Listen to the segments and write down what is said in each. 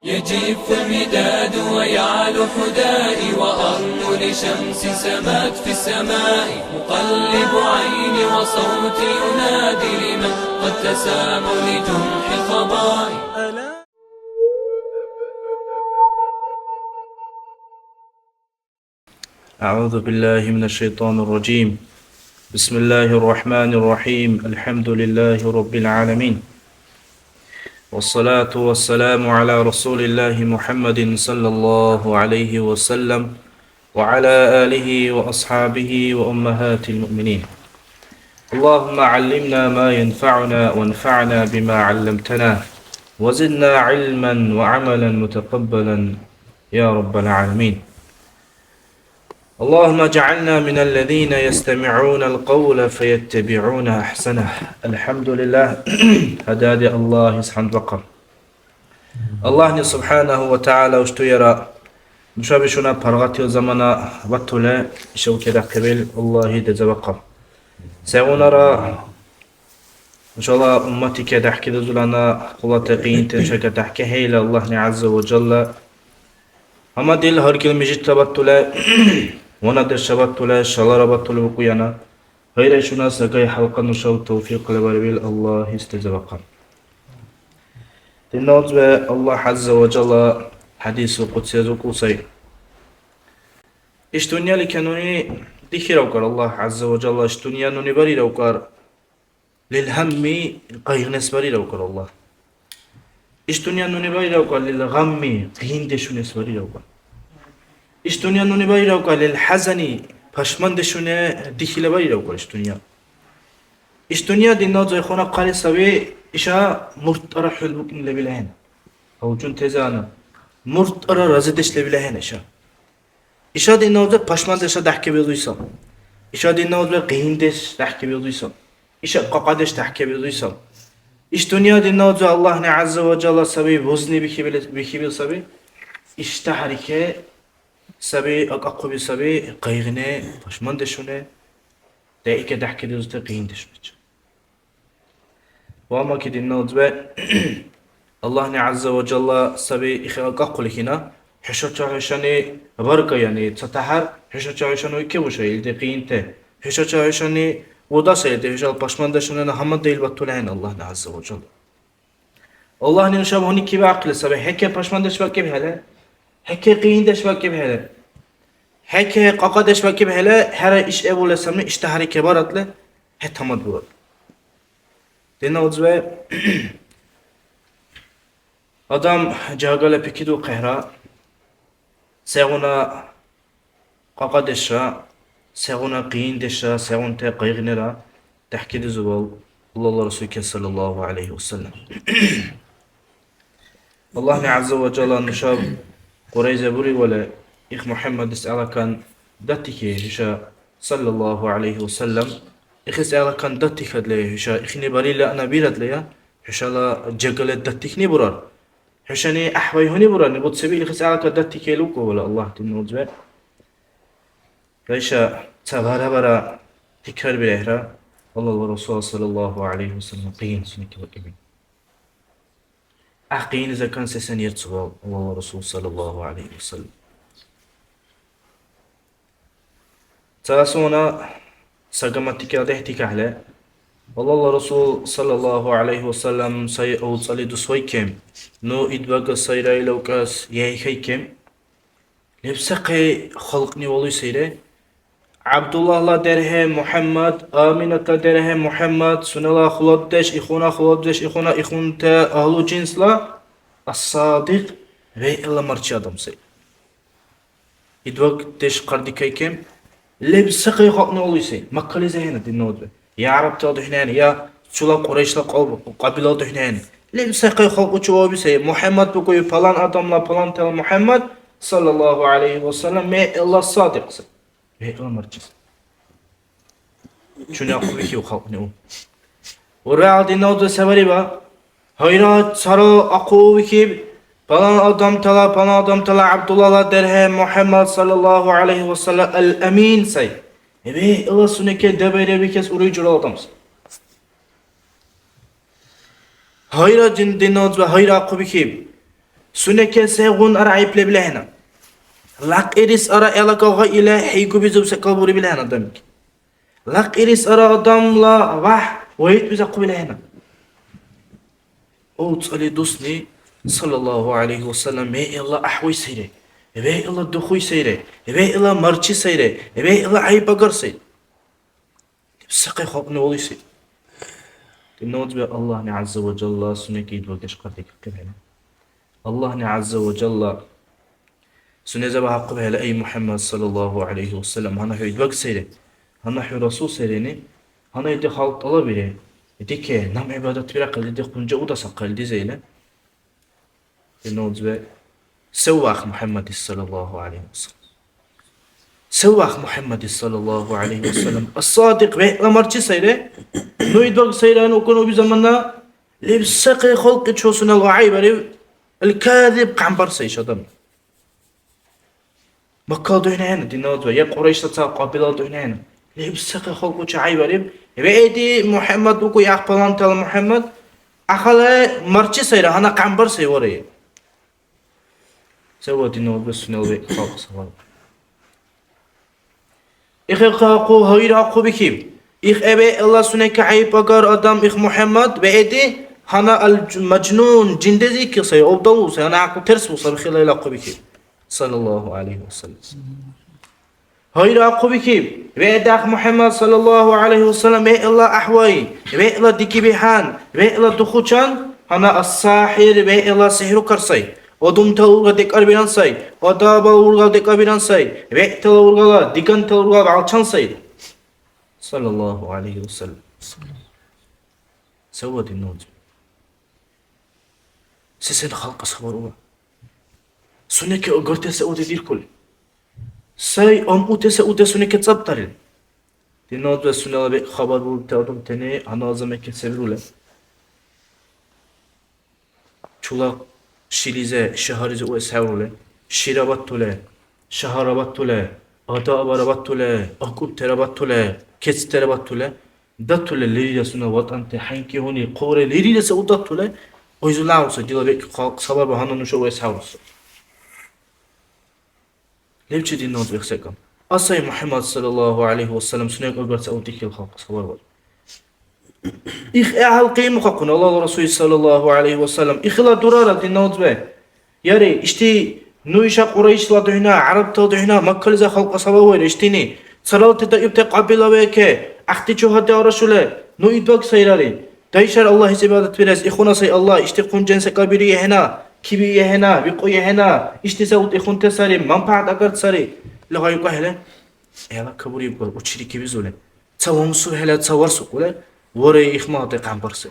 يجف المداد ويعلو حدائي وأرمل شمس سمات في السماء مقلب عيني وصوتي ينادي لمن قد تساموا لجمح القضاء. أعوذ بالله من الشيطان الرجيم. بسم الله الرحمن الرحيم. الحمد لله رب العالمين، والصلاة والسلام على رسول الله محمد صلى الله عليه وسلم وعلى آله وأصحابه وأمهات المؤمنين. اللهم علمنا ما ينفعنا وانفعنا بما علمتنا وزدنا علما وعملا متقبلا يا رب العالمين. اللهم اجعلنا من الذين يستمعون القول فيتبعون أحسنه. الحمد لله هدادي الله سبحانه وتعالى. الله سبحانه وتعالى اشتيرا مشابشنا برغتي زمنا وطولة شوكة قبل الله دزوقا سيغنرا إن شاء الله أمتي كده حكي دزلنا قوة قين تنشك تحكي هيلا الله عز وجل أما دل هركل مجد تبطولة ونادر شبطولة شلر بطولة بقيانا غير شنا سقي حلقا نشاو توفيق لبربيل الله استجبقا تنوز الله عز وجل حديث قدسي زوكوسي اشتونيا لكنوني دخير وكر الله عز وجل اشتونيا نوني بري وكر للهم قيغنس بري وكر الله اشتونيا نوني بري وكر للغم قيندشونس بري وكر اشتونيا نوني بري وكر للحزن پشمندشونه دخيل بري وكر اشتونيا دي نوز يخونا قال سوي إشا مرترح البكن لبلهن أو جون تزانا مرترح رزدش لبلهن إشا دي نوزة پشمندش دحكي بيضويسا إشا دي نوزة قهندش دحكي بيضويسا إشا قاقدش دحكي بيضويسا إش دنيا دي نوزة الله عز وجل سبي بوزني بخيبل سبي إش تحركة سبي أقاقبي سبي قيغنة پشمندشونه دائك دحكي دوزة قهندش بيجا وما كده النوزة الله عز وجل سبي إخلاق قولكنا حشوش عشاني بركة يعني تتحر حشوش عشاني كيوش يلدي قينته حشوش عشاني وداس يلدي حشال باشماندشون أنا هم ديل بطلعين الله عز وجل الله نشاب هني كيف عقل سبي هيك باشماندش بكيف هلا هيك قيندش بكيف هلا هيك قاقدش بكيف هلا هر إيش أول سمي اشتهري كبارت له هتمد برد دينا وزبه آدم جاگل پکیدو قهرا سعونا قاقدشا سعونا قيندشا سعون تا قيغنرا تحكي دزوال الله رسولك صلى الله عليه وسلم الله عز وجل نشاب قريزة بوري ولا إخ محمد اسأله كان دتكي هشا صلى الله عليه وسلم إخ اسأله كان دتك هدلي هشا إخني بري لا أنا بيرد ليا هشا لا جاگل دتكني برار حشاني أحوي هني براني بود سبيل خسارة كدتي كيلوكو ولا الله تنوزبه ليش تبارا برا تكرر بالإهرا الله والرسول صلى الله عليه وسلم قين سنك وكبين أحقين إذا كان سيسن يرتغال الله والرسول صلى الله عليه وسلم تاسونا سقمتك دهتك أهلا والله الرسول صلى الله عليه وسلم سي أو صلي دسوي كم نو إدباق سيراي لو كاس يهي كم لبسقي خلقني والله سيره عبد الله لا درهم محمد آمنة درهم محمد سنلا خلدش إخونا خلدش إخونا إخونتا أهلو جنس لا الصادق وي الله مرشي آدم سي إدباق تش قردي كي كم لبسقي خلقني والله سي مكالي زهنة دي نود يا عرب تاضو هناني يا شولا قريش لا قبيلة هناني لم سقي خلق جوابي سي محمد بقول فلان آدم لا فلان تل محمد صلى الله عليه وسلم ما الله صادق سي ما الله مرجس شنو يقول فيه خلقني ورعد النود سبري با هيرات سارو أقوى كيب فلان آدم تلا عبد الله درهم محمد صلى الله عليه وسلم الأمين سي Ebe Allah suneke debere bir kez orayı cura adamsın. Hayra dinaz ve hayra kubi ki Suneke segun ara ayıple bile hena. Lak iris ara elakağa ile heygu bize kalburi bile hena demek. Lak iris ara adamla vah vahit bize kubile hena. O tsali dusni sallallahu aleyhi ve sellem ve Allah ahvi seyre. Ve Allah duhuy seyre. Ve Allah marçi seyre. Ve Allah ayıp agar seyre. Sakı hokne oluy seyre. Dinnoz be Allah ne azze ve cella suneki idvakeş kardik kibhele. Allah ne azze ve cella suneze ve hakkı hele ey Muhammed sallallahu aleyhi ve sellem hana hüydvak seyre. Hana hü Rasul seyreni. Hana yedi halk alabire. Dedi ki nam ibadet bir akıl dedi kunca u da sakal dizeyle. Dinnoz be sevvah Muhammed sallallahu aleyhi ve sellem. Sevvah Muhammed sallallahu aleyhi ve sellem. As-sadik ve amarçı seyre. Nuydvak seyreni okunu bir zamanla لبسقي خلق تشوسنا الوعيبري الكاذب قعنبر سيش adam. مكة دهنا دينود يا قريش تسا قبيلة دهنا لبسقي خلق تشعيبري ويدي محمد بكو يقبلان تل محمد أخلا مرچي سيرا هنا قعنبر سيوري سوى دينود بسنو خلق سوال إخي قاقو هيرا قو بكيب إخ أبي الله سنك عيب أقار أدم إخ محمد ويدي هنا المجنون جندزي كسي أبدلو سي أنا عقل ترس وصل بخلا إلى قبكي صلى الله عليه وسلم هيرا قبكي ويداخ محمد صلى الله عليه وسلم وي الله أحوي وي الله ديكي بيحان وي الله دخوشان هنا الساحر وي الله سحر كرسي ودم تلورغا ديك أربيران سي ودابا ورغا ديك أربيران سي وي تلورغا ديكان تلورغا عالشان سي صلى الله عليه وسلم سوى النوج سيسن خلق صبروا سنك أقرت سعود دير كل ساي أوت سعود سنك تصبتر النوج سنة خبر بتاعهم تاني أنا زمك سبرولة شولا شيليزة شهرزة وسهرولة شيرابات توله شهرابات توله أدا أبارابات توله أكوب ترابات توله كيس ترابات توله داتوله ليري سنة وطن تحينكي هوني قورة ليري سعود داتوله ويزلاوس جل بيك صبر بهانا نشوا ويسهرس ليش دي نوت بيخسكم أصي محمد صلى الله عليه وسلم سنة أقبل سعوديك الخلق صبر بول إخ أهل قيمة قنا الله ورسوله صلى الله عليه وسلم إخ لا درارة دي نوت به ياري إشتي نويشا قريش لا دهنا عرب تدهنا مكة لذا خلق صبر بول إشتيني صلاة تدقيب قبيلة ويك أختي شهادة رسوله نو إدوك سيراري دايشار الله سبحانه وتعالى إخونا سي الله اشتقون جنس كبيري هنا كبي هنا بقوي هنا اشتساوت إخون تساري منفعت أقرد ساري لغا يقول هلا هلا كبري يقول وشري كبي زوله تصوم سو هلا تصور سقوله وري إخما تقام برسل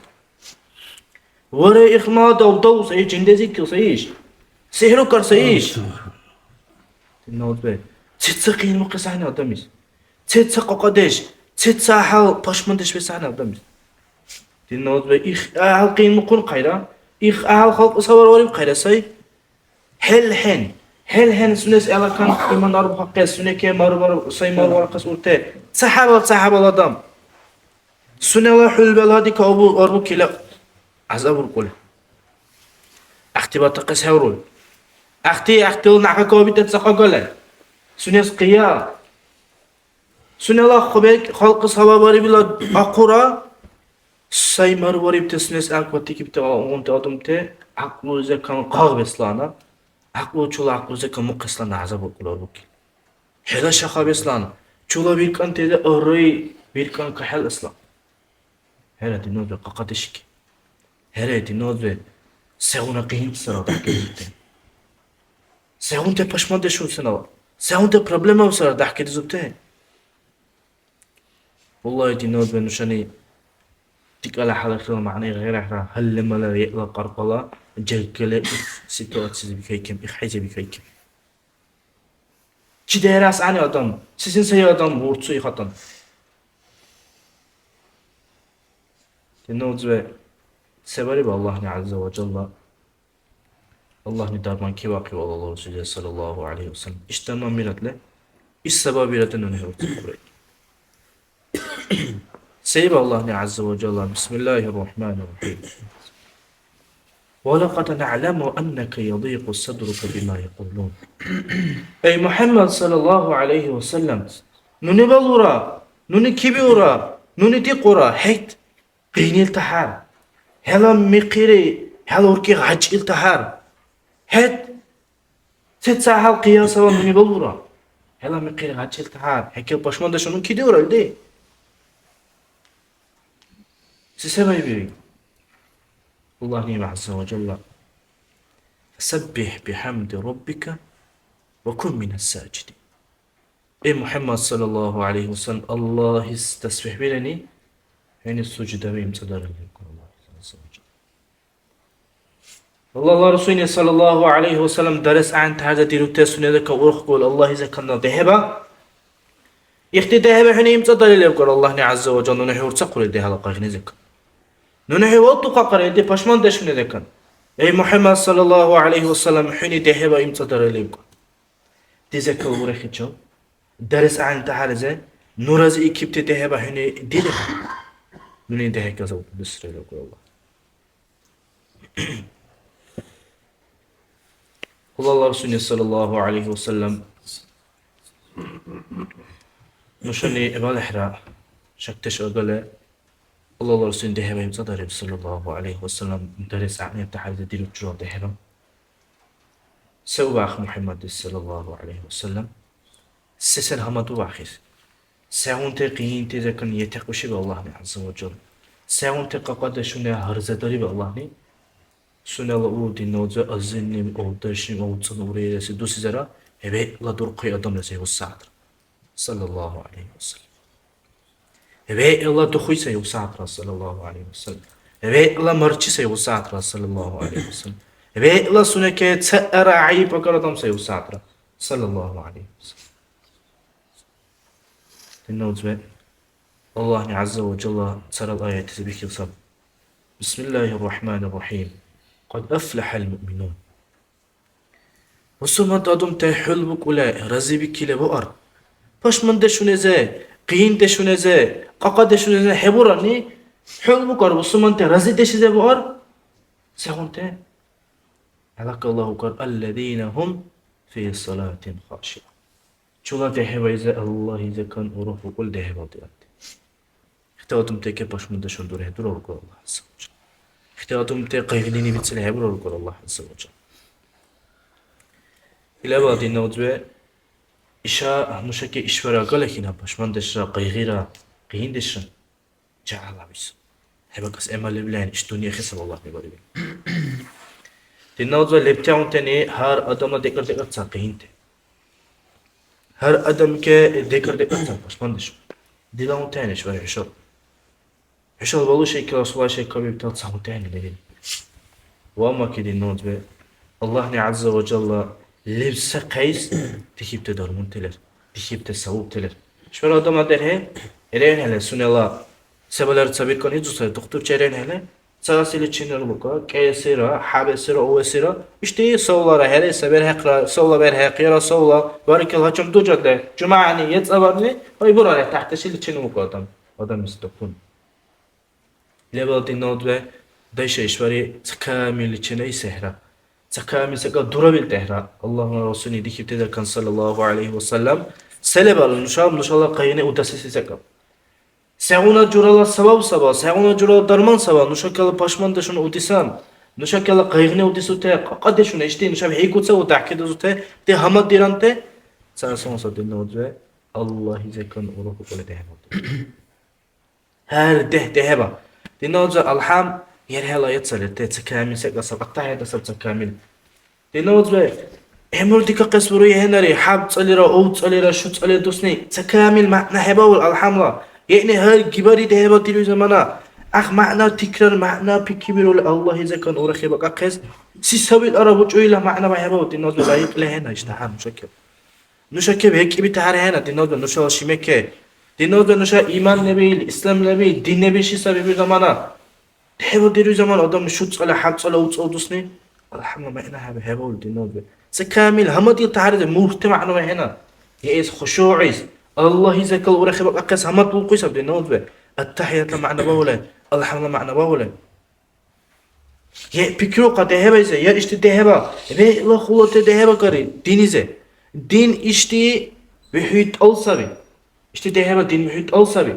وري إخما دوس أي جندزي كيسيش سحرو كرسيش النوت به تتسقين مقصحنا قداميش تتسق قداش تتساحل باشمندش بسحنا قداميش النوت به إخ أهل قين مقون قيرا إخ أهل خلق صور وريب قيرا سي هل هن سنس ألا كان إيمان أرب حقيا سنك مر سي مر ورقص أرتي سحاب الأدم سنة الله حلب الهادي كأبو أربو كلا عذاب القول اختبار تقس هورول أختي نعكا كوبي تتسقى قولا سنس قيام سنة الله خلق صحابة وريب أقرأ ساي مر وريب تسنس أكواتي كبتا أمونت أدمتي عقلو إذا كان قاغ بسلانا عقلو چولا عقلو إذا كان مقصلانا عذاب القول أربوكي حلا شخا بسلانا چولا بيركان تيدا أري بيركان كحل إسلام هلا دي نوز بقاقاتشكي هلا دي نوز سهونا قيم سرا دحكي سهون te پشمان ده شو سنوا سهون te problema سرا دحكي دي زبته والله دي نوز بنوشاني تقال حلقة معني غير احنا هل لما لا يقلا قرقلا جلكلا سيتواتسيز بكيكم إخحيزي بكيكم چی دهراس عنی آدم سیسین سعی آدم ورتسوی خطن دنوز به سباری با الله عز وجل الله ندارمان کی واقعی والله رسول صلی الله علیه وسلم اشتما میرد له iş sebabiyeten öne ortaya سيب الله عز وجل بسم الله الرحمن الرحيم ولقد نعلم أنك يضيق صدرك بما يقولون. Ey Muhammed sallallahu aleyhi ve sellem, nuni balura, nuni kibiura, nuni diqura, heyt, qinil tahar, hela miqiri, hela urki gajil tahar, heyt, set sahal qiyasa ve nuni balura, hela miqiri gajil tahar, hekel başmanda şunun kidiura öyle. Size biri. Allah nime azze ve celle. Fesebbih bihamdi rabbika ve kun mines sacidin. Ey Muhammed sallallahu aleyhi ve sellem, Allah tesbih bileni henüz sucuda ve imtidarını yapın Allah azze ve celle. Allah Resulü sallallahu aleyhi ve sellem ders an tahada dirukte sünnedeke uruk kul Allah ize kanna deheba. İhti deheba hene imtidarını yapın Allah azze ve celle ne hursa kul dehala qagni zek. Nune wottu qaqar de pashman deshmine dekan. Ey Muhammed sallallahu aleyhi ve sellem hene deheba imtidarını yapın. Dizek uruq çal. درس عن تعالى نورز إكيبتي تهبا هني ديلي نوني ده كذا بسر له الله الله رسول صلى الله عليه وسلم نشني إبال إحرا شكتش أقوله الله رسول دهبا يمصدر صلى الله عليه وسلم درس عن تعالى ديلو تجوا دهبا سوى أخ محمد صلى الله عليه وسلم سسن همدو واخيس ساون تقين تذكن يتقوشي بالله عز وجل ساون تقاقد شونه هرزداري بالله ني سنة الله دين نوزه أزني أودرشين أودسن وريرسي دوسي زرا هبه لا درقي أدم لسه وسعدر صلى الله عليه وسلم هبه الله دخوي سه وسعدر صلى الله عليه وسلم هبه الله مرچي سه وسعدر صلى الله عليه وسلم هبه الله سنة كه تأرى عيب وكردم سه وسعدر صلى الله عليه وسلم النوزة الله عز وجل ترى الآية تبيك الصب بسم الله الرحمن الرحيم قد أفلح المؤمنون وسمى تادم تحل بك ولا رزي بك لبؤر باش من دشونه زي قين دشونه زي قاقا دشونه زي حبورني حل بك وسمى انت رزي دش زي بؤر سيغون ته علاك الله قال الذين هم في صلاة خاشعة شولا دهبا إذا الله إذا كان أروح وكل دهبا دياتي اختياراتهم تيكي باش من دشون دوره دور أرقل الله عز وجل اختياراتهم تيكي قيغنيني بيتسلي هبر أرقل الله عز وجل إلى بعد النوزوة إشاء نشكي إشفرا قلقنا باش من دشرا قيغيرا قيين دشرا جعل الله بيس هبا قس أمال بلين إش دنيا خسر الله نباري بين النوزوة لبتاعون تاني هار أدامنا ديكر تساقين تي هر أدم که ذکر تصل باش مندش دیلام تانیش برای حشر بالو شيء كرسول شيء كبير تتصل تاني لين وما كده نود به الله عز وجل لبس قيس تكيب تدار منتلر تكيب تسوق تلر شو الأدم هذا إلين هلا سنة الله سبلار تسبير كان يجوز دكتور شرين هلا سلاسل تشينر بكا كيسيرا حابسيرا أوسيرا إشتي سولا هلا سبير هقرا سولا بير هقيرا سولا بارك الله جم دوجد له جماعني يتصبرني هاي برا تحت شيء تشينر بكا آدم مستقبل لبعض النود به دايش إشواري تكامل تشيني سهرة تكامل سكا دورابيل تهرة الله رسولي ديكيب تدر كان صلى الله عليه وسلم سلبا نشام نشالله قيني ودسسي سكا سعونا جورالله سبب سبب سعونا جورال درمان سبب نشكل پاشمان دشون اودیسان نشكل قیغنی اودیسوته قدشون اشتی نشاب هیکوتسه و تحکید زوته تی همه دیرانته سرسون صدین نوزه الله زکن اوروکو کل دهبا هر دهبا دی نوزه الحام يرهلا يتصل تكامل سكا سقطها هذا سب تكامل دی نوزه امر ديك قصوري هنري حاب تصليرا او تصليرا شو تصلي دوسني تكامل معنى هبا الحمله يعني هر جباري دهبا ديرو زمانا أخ معنى تكرار معنى بكبير الله إذا كان أورخي بقى قيس سيسوي الأرب وجويله معنى ما هبا ودي نوز لايق لهنا إجتحام نشكب هيك بتعرف هنا دي نوز نشوا شيمكة دي نوز نشوا إيمان نبي الإسلام نبي دين نبي شيء سبب زمانا دهبا ديرو زمان آدم شوت على حد على وتصل دوسني الحمد ما إنا هبا ودي نوز سكامل هم دي تعرف مجتمع ما هنا يئس خشوعيس الله إذا كان أورخي بقى قيس هم تلقي سب دي نوز التحيات معنى بوله الحمد معنى بوله Ye pikro ka dehebeze ya işte deheba ve la hulote deheba kari dinize din işte mühit alsabi işte deheba din mühit alsabi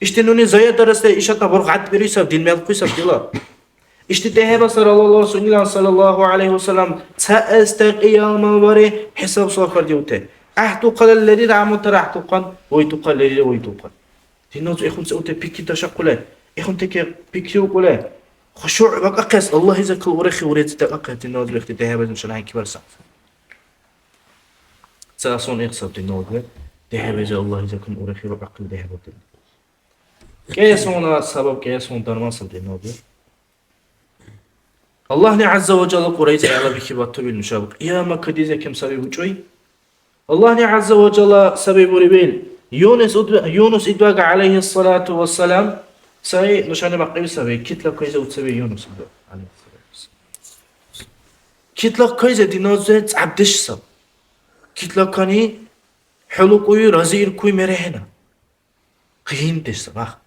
işte nuni zayat arasında işata burkat biriysa din mel kuysa dila işte deheba sallallahu aleyhi ve sellem ta estaqiyama bari hesap sokar diyute ahtu qalleri ramu tarahtu qan oytu qalleri oytu qan dinnoz ikhun saute pikki tashaqule ikhun teke pikki ukule خشوع بقى قيس الله إذا كل ورخي وريت تقاقة النود بيختي تهابة مشان هاي كبر ساعة سأصون يقصب النود تهابة الله إذا كل ورخي بقى قل تهابة كيسون السبب كيسون درمان صد النود الله عز وجل قريت على بكبات بالمشابق يا ما كديزة كم سبب وجوي الله عز وجل سبب ربيل يونس إدواق عليه الصلاة والسلام ساي نشان بقى سبب كتلا كويزة وتسبب يونس عليه الصلاة والسلام كتلا كويزة دي نوزة عبدش سب كتلا كاني حلو كوي رزير كوي مرهنا خين دش صباح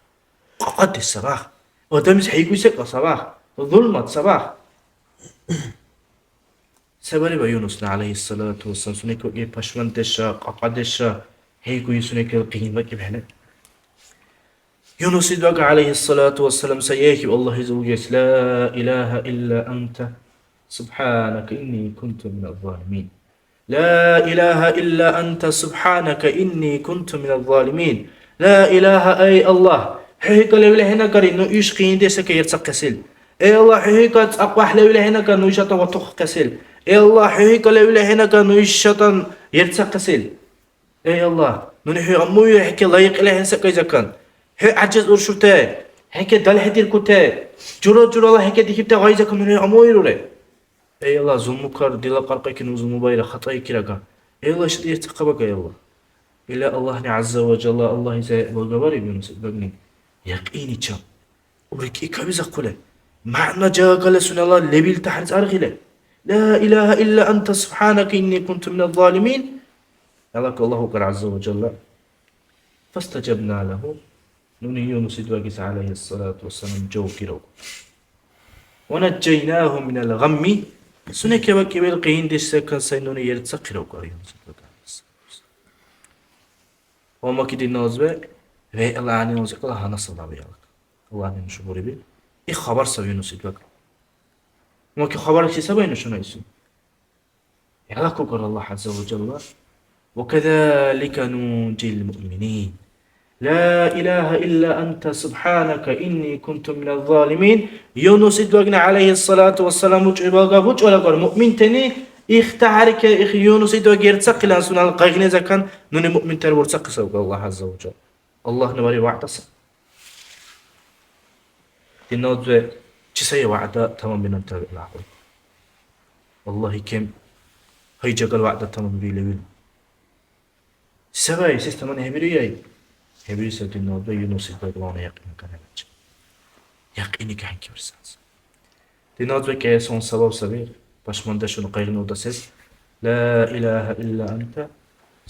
قد دش صباح ودمس حيكوي سكا صباح ظلمت صباح سبب يونس عليه الصلاة والسلام سنكو إيه بشمن دشا قد دشا هيكوي سنكو قين بكي بحنا يونس إدواق عليه الصلاة والسلام سيأكي والله زوجيس لا إله إلا أنت سبحانك إني كنت من الظالمين لا إله إلا أنت سبحانك إني كنت من الظالمين لا إله أي الله حيك لو لهنا قري إنه يشقين ديسك يرتق كسل أي الله حيك أقوح لو لهنا قري إنه يشطن وطخ كسل أي الله حيك لو لهنا قري إنه يشطن يرتق كسل أي الله نحي أموي حكي لايق إلهن سكي كان هي عجز أرشوته هيك دل هدير كته جرو الله هيك ديكبته غايزة كمنه أمويره له أي الله زمكر دلا قرقي كنو زمباير خطأي كرقا أي الله شدير تقبك يا الله إلا الله عز وجل الله إذا بالجباري بينس بغني يقيني تشام وركي كابيز أقوله معنى جاء قال سن الله لبيل تحرز أرغله لا إله إلا أنت سبحانك إني كنت من الظالمين الله عز وجل فاستجبنا له نوني يونس إدواقس عليه الصلاة والسلام جو كيرو ونجيناه من الغم سنك وكي بالقين ديش سكن سينوني يرتسقرو يونس إدواقس وما كده نوزبه ve Allah ani olacak Allah nasıl abi yalak Allah'ın şuburi bir haber seviyorsunuz idvak ama ki haber ki sebeğini şuna isim yalak okar Allah azze ve celle ve kezalike nunjil mu'minin la ilahe illa ente subhaneke inni kuntu minel zalimin Yunus idvakine aleyhissalatu vesselam uç ibaga uç olakar mu'min teni İhtaharike Yunus idvak yertsak ilan sunal qaygine zakan nuni mu'min ter vursak kısavuk Allah azze ve celle الله نبري وعدسا النود جسي وعدا تمام بنا نتابع العقل والله كم هاي جقل وعدا تمام بيلوين سباي سيستمان هبرياي هبري سبت النود يونس الباقلان يقين كان هبج يقيني كان كبرسانس النود كيسون سبب سبيل باش مندشون قيغنو دسس لا إله إلا أنت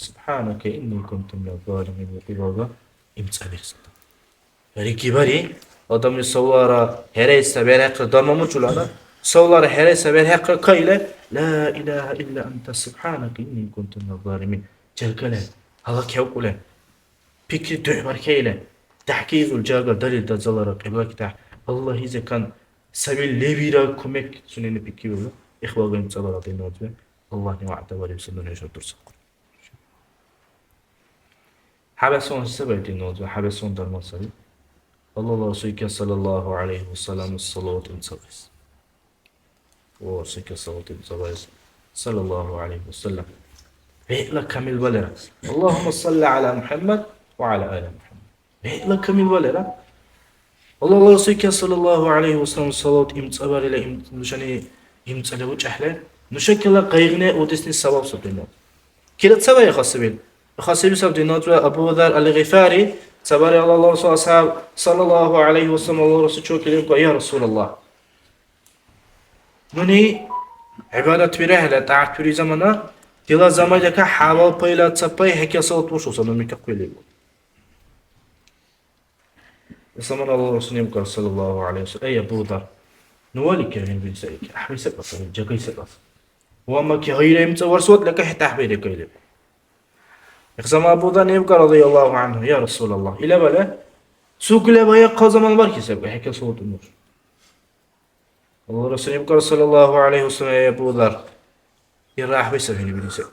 سبحانك إني كنت من الظالمين وقبابا imtsalirsin. Yani kibari adamın savlara hereyse ben hakkı damamı çulana savlara hereyse ben hakkı kayle la ilahe illa ente subhaneke inni kuntu minel zalimin celkale hala kevkule pikri düğmerkeyle tahkizul cagal dalil dazalara kıblak tah Allah ize kan sabil levira kumek suneni pikri olur ihvalga imtsalara dinledi Allah ne vaada var yusunu ne şotursun حبسون السبب النوز وحبسون در مصري الله رسولك صلى الله عليه وسلم الصلاة انصرس ورسولك الصلاة انصرس صلى الله عليه وسلم لك كمل ولرا اللهم صل على محمد وعلى آل محمد لك كمل ولرا الله رسولك صلى الله عليه وسلم الصلاة انصبر إلى نشاني امتصل وجهله نشكل قيغنا ودسني السبب سبحانه كده تسوي يا خاصبين خاصبي سبب النوت أبو ذر الغفاري سباري الله رسول أصحاب صلى الله عليه وسلم الله رسول شو كلمة يا رسول الله نوني عبادة برهلة تعت بري زمنا تلا زمانك حوال بيلا تسبي هيك صوت وشو صنو مكقولي زمان الله رسول يمكر صلى الله عليه وسلم أي أبو ذر نوالي كرهن بيسألك أحبي سقط جاكي سقط وأما كي غير يمت ورسوت لك حتى أحبي لك إلى إخزام أبو ذر يبقى رضي الله عنه يا رسول الله إلى بلا سوق لا بيا قازم البركة سبق حكى صوت النور الله رسول يبقى صلى الله عليه وسلم يا أبو ذر يراح بيسبحني بيسأل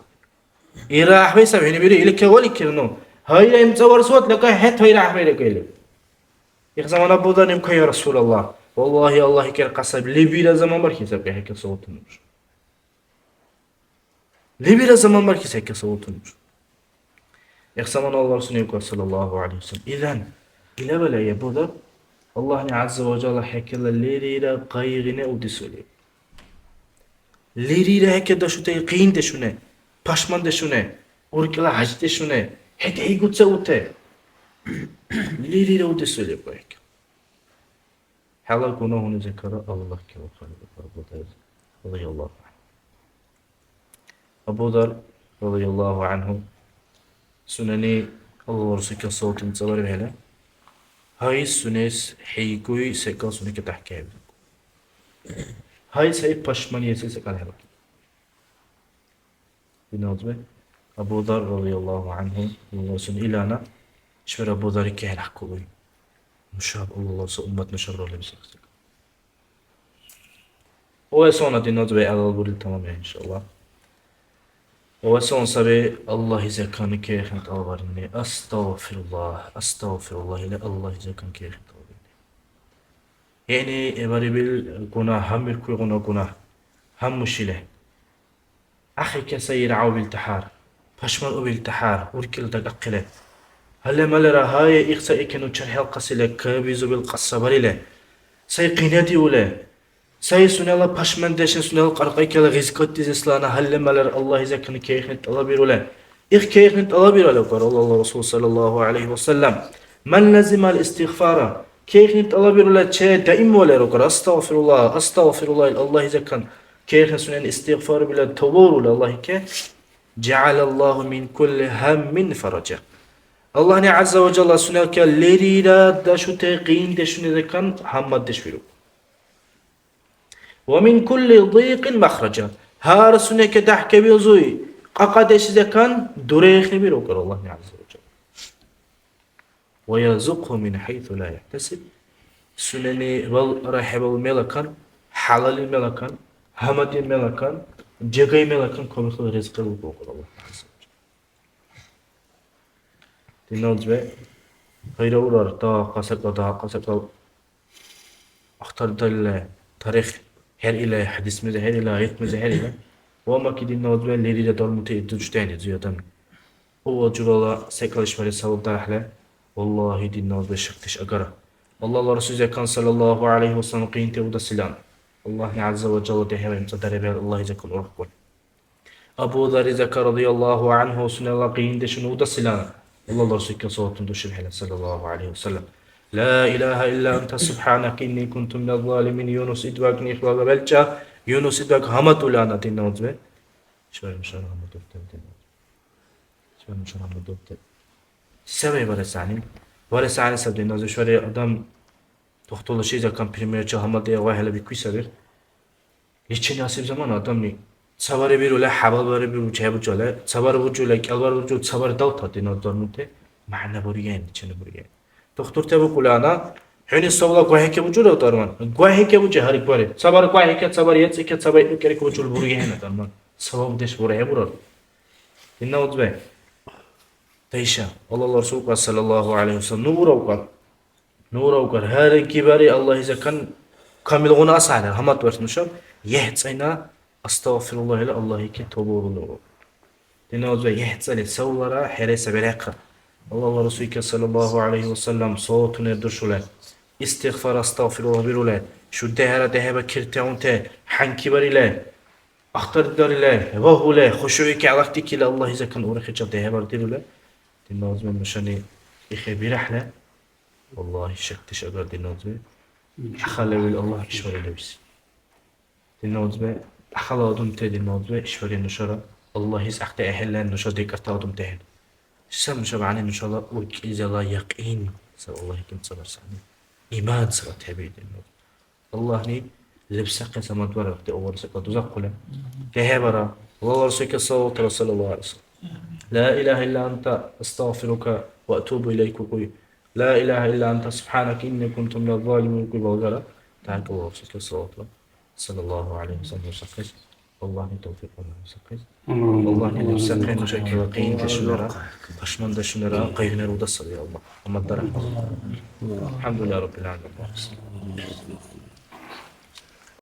يراح بيسبحني بيري إلك ولي كرنو هاي يمت ورسوت لك حتى هاي راح بيلك إلى إخزام أبو ذر يبقى يا رسول الله والله الله كر قصب لي بيلا زمان بركة سبق حكى صوت النور لي بيلا زمان بركة حكى صوت النور إخزام الله رسول يبقى صلى الله عليه وسلم إذن إلى بلا يا أبو ذر الله عز وجل حكى ليريرا قيغنا ودسولي ليريرا هكا دشو تيقين دشونه پشمان دشونه وركلا حج دشونه حتى هيقو تسوته ليريرا ودسولي بايك حالا كنا هنا ذكر الله كما قال أبو ذر رضي الله عنه أبو ذر رضي الله عنه سنني الله رسولك صوت متصور بهلا هاي السنس حيكوي سكال سنك تحكي هاي ساي پشمان يسي سكال هلا بنوضبه أبو ذر رضي الله عنه الله سن إلانا شبر أبو ذر كي هلحكوي مشاب الله سو أمت نشر الله بسكسك ويسونا دي نوضبه على البريد تمام إن شاء الله وسون سبي الله إذا كان كيخنت أوبرني أستغفر الله إلى الله إذا كان كيخنت أوبرني يعني إباري بالجناح هم يكون جناح هم مشيله أخي كسير عو بالتحار فشمل أو بالتحار وركل تققله هلا ملرا هاي إخسا إكنو تشرح القصيلة كبيزو بالقصة بريله سيقيناتي ولا ساي سنلا پشمن دشن سنلا قرقای کلا غزقات دیز اسلانا هل ملر الله إذا كان كيخنت الله بيرولا إخ كيخنت الله بيرولا قال الله رسول صلى الله عليه وسلم من لزم الاستغفار كيخنت الله بيرولا تشي دائم ولا قال أستغفر الله الله إذا كان كيخن سنن استغفار بلا توبور الله كي جعل الله من كل هم فرجا الله عز وجل سنلا كالليريرا دشو تيقين دشو إذا كان هم دشفيرو ومن كل ضيق مخرجا هار سنة كتحكي بيوزوي قاقدش إذا كان دريخ بيروك الله عز وجل ويرزقه من حيث لا يحتسب سنني رحب الملكان حلال الملكان همد الملكان جغي الملكان كم يخل رزق الله عز وجل تنوز بي غير أولار تا قاسق أختار دل تاريخ her ile hadisimize her ile ayetimize her ile o makidin nodve leri de dolmute idujtani ziyadan o jurala sekalışmari savdahle vallahi din nodve şıktiş agara Allah Resulü kan sallallahu aleyhi ve sellem qinte uda silan Allah azze ve celle de hemen tadarebe Allah izakul urqul Abu Dharr zakar radiyallahu anhu sunalla qinte şunu uda silan Allah Resulü kan sallallahu aleyhi ve sellem لا إله إلا أنت سبحانك إني كنت من الظالمين يونس إدواك نخلاق بلجا يونس إدواك همت ولانا تنوز به شوية مشان همت دوبتر شوية مشان همت دوبتر سبعي ورسعني سبدي نوز شوية أدم تختول شيء إذا كان بريميرچا همت يا واحد بيكوي سبير يچين ياسيب زمان أدم ني سواري بيرو لا حبل باري بيرو چهبو جوله سوار وجو لا كالوار وجو سوار دوت هاتي نوز دارمته معنى بريان چنه بريان دكتور تبو كلانا حين الصولا قاهك بوجود أو ترمان قاهك بوجه هاري بره صبر قاهك صبر يتسك صبر يكرك بوجود بوريه هنا ترمان سبب دش بوريه برر إنه وضبه تيشا الله رسول صلى الله عليه وسلم نور أوكر هاري كباري الله إذا كان كامل غنا أسعد همات ورث نشاب يهتسينا أستغفر الله إلى الله كي توبور الله إنه وضبه يهتسالي سولرا حريس بريقة Allah Resulü sallallahu aleyhi ve sellem soğutun edurşule istiğfar estağfirullah birule şu dehara dehebe kirteunte hankibar ile ahtardar ile vahule huşuyu ki alaktik ile Allah izakan uğraşacak dehebar dirule dinlazme müşani İhe birahle vallahi şektiş agar dinlazme akhalevil Allah işvar ile biz dinlazme akhaladum te dinlazme işvari nuşara Allah iz akta ehellen nuşa dikkata adum tehen سام شبعان إن شاء الله وإذا لا يقين سأل الله كم صبر سعني إيمان سوى تبيد الله ني لبسك سمت ورق تي أول سكة تزقله كهبرة والله سكة صوت رسول الله عليه وسلم لا إله إلا أنت أستغفرك وأتوب إليك كوي لا إله إلا أنت سبحانك إني كنت من الظالمين كوي بوغرة تعالك الله سكة صوت صلى الله عليه وسلم وسكت والله توفيق الله سكت والله إني بسكت وشكي وقين كشنرا قشمان دا شنرا قيهنر ودصل يا الله أما الدرح الحمد لله رب العالمين